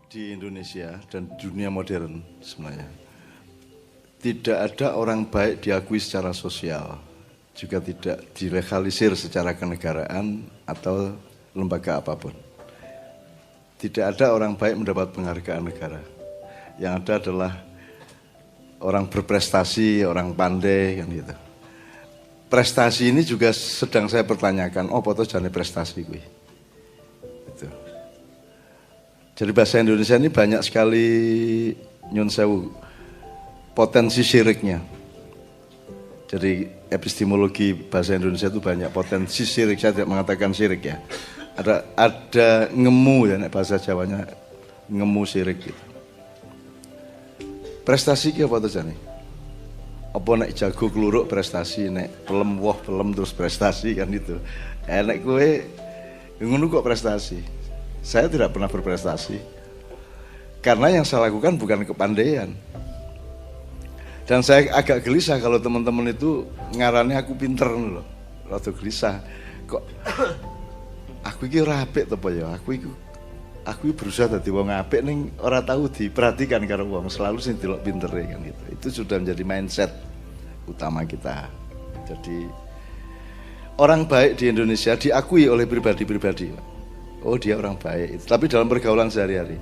di Indonesia dan dunia modern sebenarnya tidak ada orang baik diakui secara sosial, juga tidak dilegalisir secara kenegaraan atau lembaga apapun. Tidak ada orang baik mendapat penghargaan negara. Yang ada adalah orang berprestasi, orang pandai kan gitu. Prestasi ini juga sedang saya pertanyakan, oh foto jane prestasi gue. Gitu. Jadi bahasa Indonesia ini banyak sekali nyun sewu potensi syiriknya. Jadi epistemologi bahasa Indonesia itu banyak potensi syirik, saya tidak mengatakan syirik ya. Ada ngemu ya, bahasa Jawanya ngemu syirik gitu. Prestasi ki apa to jane? Apa nek jago kluruk prestasi, nek pelem woh pelem terus prestasi kan itu. Nek kowe ngono kok prestasi. Saya tidak pernah berprestasi. Karena yang saya lakukan bukan kepandaian. Dan saya agak gelisah kalau teman-teman itu ngarane aku pinter loh. Rada gelisah. Kok aku iki ora apik to apa ya? Aku berusaha dadi wong apik ning ora tahu diperhatikan karo wong, selalu sing delok pintere kan gitu. Itu sudah menjadi mindset utama kita. Jadi orang baik di Indonesia diakui oleh pribadi-pribadi. Oh, dia orang baik. Tapi dalam pergaulan sehari-hari.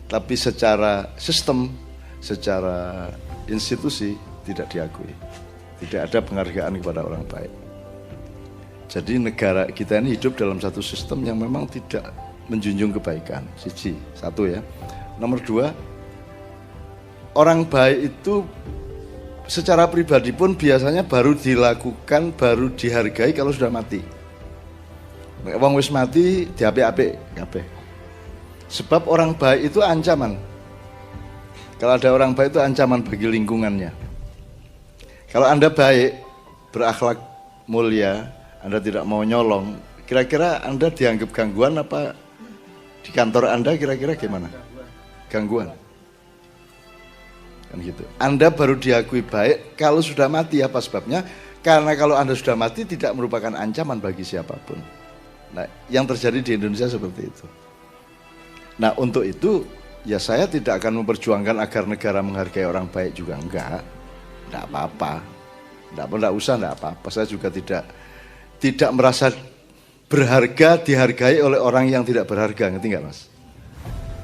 Tapi secara sistem, secara institusi tidak diakui. Tidak ada penghargaan kepada orang baik. Jadi negara kita ini hidup dalam satu sistem yang memang tidak menjunjung kebaikan. Satu ya. Nomor dua, orang baik itu secara pribadi pun biasanya baru dilakukan, baru dihargai kalau sudah mati. Wong wis mati diapik-apik kabeh. Sebab orang baik itu ancaman. Kalau ada orang baik itu ancaman bagi lingkungannya. Kalau Anda baik, berakhlak mulia, Anda tidak mau nyolong, kira-kira Anda dianggap gangguan apa di kantor Anda kira-kira gimana? Gangguan. Kan gitu. Anda baru diakui baik kalau sudah mati. Apa sebabnya? Karena kalau Anda sudah mati tidak merupakan ancaman bagi siapapun. Nah, yang terjadi di Indonesia seperti itu. Nah, untuk itu ya saya tidak akan memperjuangkan agar negara menghargai orang baik juga enggak apa-apa. Enggak usah, enggak apa-apa. Saya juga tidak merasa berharga dihargai oleh orang yang tidak berharga, ngerti enggak, Mas?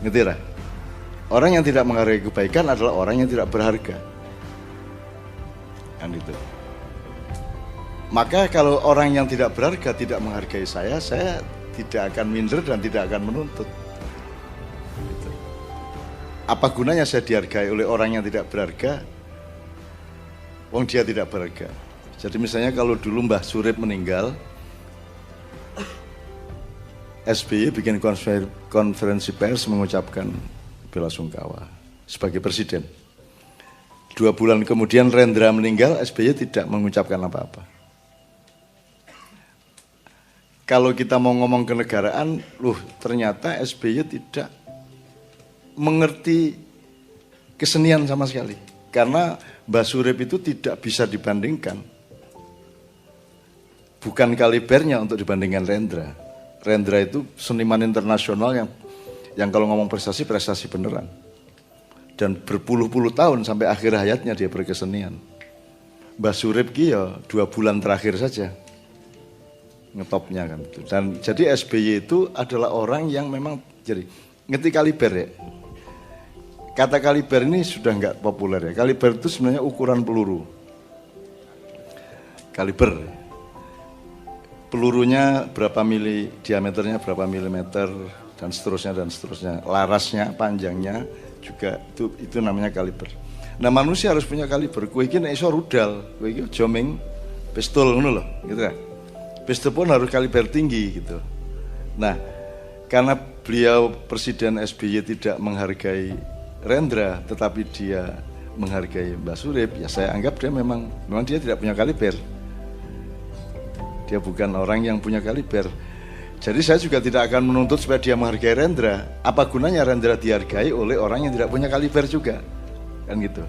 Ngerti lah? Orang yang tidak menghargai kebaikan adalah orang yang tidak berharga. Kan itu. Maka kalau orang yang tidak berharga tidak menghargai saya tidak akan minder dan tidak akan menuntut. Gitu. Apa gunanya saya dihargai oleh orang yang tidak berharga? Wong dia tidak berharga. Jadi misalnya kalau dulu Mbah Surip meninggal, SBY bikin konferensi pers mengucapkan belasungkawa sebagai presiden. 2 bulan kemudian Rendra meninggal, SBY tidak mengucapkan apa-apa. Kalau kita mau ngomong kenegaraan, ternyata SBY tidak mengerti kesenian sama sekali. Karena Mbah Surip itu tidak bisa dibandingkan. Bukan kalibernya untuk dibandingkan Rendra. Rendra itu seniman internasional yang kalau ngomong prestasi beneran. Dan berpuluh-puluh tahun sampai akhir hayatnya dia berkesenian. Mbah Surip ki ya 2 bulan terakhir saja ngetopnya kan itu. Dan jadi SBY itu adalah orang yang memang jadi ngerti kaliber ya. Kata kaliber ini sudah enggak populer ya. Kaliber itu sebenarnya ukuran peluru. Kaliber. Pelurunya berapa mili, diameternya berapa milimeter dan seterusnya. Larasnya, panjangnya juga itu namanya kaliber. Nah, manusia harus punya kaliber. Kowe iki nek iso rudal, kowe iki aja ming pistol ngono lho, gitu kan. Pistol pun harus kaliber tinggi gitu. Nah, karena beliau Presiden SBY tidak menghargai Rendra, tetapi dia menghargai Mbah Surip, ya saya anggap dia memang dia tidak punya kaliber. Dia bukan orang yang punya kaliber. Jadi saya juga tidak akan menuntut supaya dia menghargai Rendra. Apa gunanya Rendra dihargai oleh orang yang tidak punya kaliber juga? Kan gitu.